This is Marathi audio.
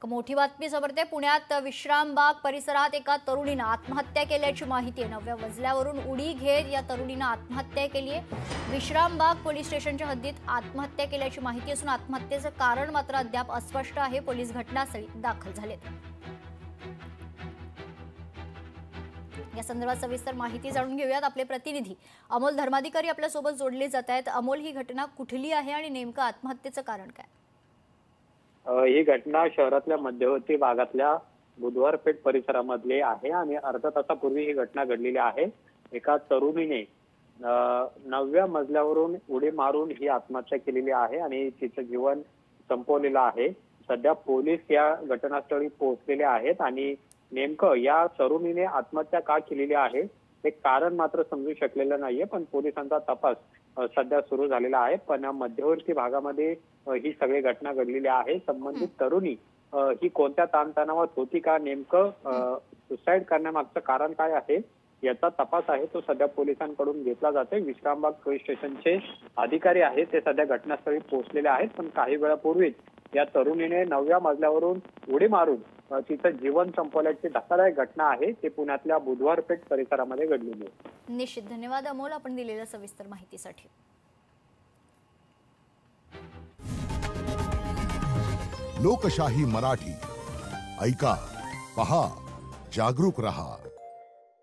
मोठी बातमी समोरते पुण्यात विश्रामबाग परिसरात एका तरुणीने आत्महत्या केल्याची माहिती आहे। 9व्या मजल्यावरून उडी घेत या तरुणीने आत्महत्या केली आहे। विश्रामबाग पोलीस स्टेशनच्या हद्दीत आत्महत्या केल्याची माहिती असून आत्महत्येचं कारण मात्र अद्याप अस्पष्ट आहे। पोलीस घटनास्थळी दाखल झालेत। या संदर्भात सविस्तर माहिती जाणून घेऊयात। आपले प्रतिनिधी अमोल धर्माधिकारी आपल्या सोबत जोडले जात आहेत। अमोल, ही घटना कुठली आहे आणि नेमकं आत्महत्येचं कारण काय? ही घटना शहरातल्या मध्यवर्ती भागातल्या बुधवार पेठ परिसरामधली आहे आणि अर्धा तासापूर्वी ही घटना घडलेली आहे। एका तरुणीने 9व्या मजल्यावरून उडी मारून ही आत्महत्या केलेली आहे आणि तिचं जीवन संपवलेलं आहे। सध्या पोलीस या घटनास्थळी पोहोचलेले आहेत आणि नेमकं या तरुणीने आत्महत्या का केलेली आहे ते कारण मात्र समजू शकलेलं नाहीये, पण पोलिसांचा तपास सध्या सुरू झालेला आहे। पण मध्यवर्ती भागामध्ये ही सगळी घटना घडलेली आहे। संबंधित तरुणी ही कोणत्या ताणतणावात होती का, नेमकं सुसाईड करण्यामागचं कारण काय आहे याचा तपास आहे तो सध्या पोलिसांकडून घेतला जातोय। विश्रामबाग पोलीस स्टेशनचे अधिकारी आहेत ते सध्या घटनास्थळी पोहोचलेले आहेत, पण काही वेळापूर्वीच या तरुणीने 9व्या मजल्यावरून उडी मारून तिचं जीवन संपवल्याची धक्कादायक घटना आहे। ते पुण्यातल्या बुधवार पेठ परिसरामध्ये घडलेली आहे। निश्चित धन्यवाद अमोल, आपण दिलेल्या सविस्तर माहितीसाठी। लोकशाही मराठी ऐका, पहा, जागरूक रहा।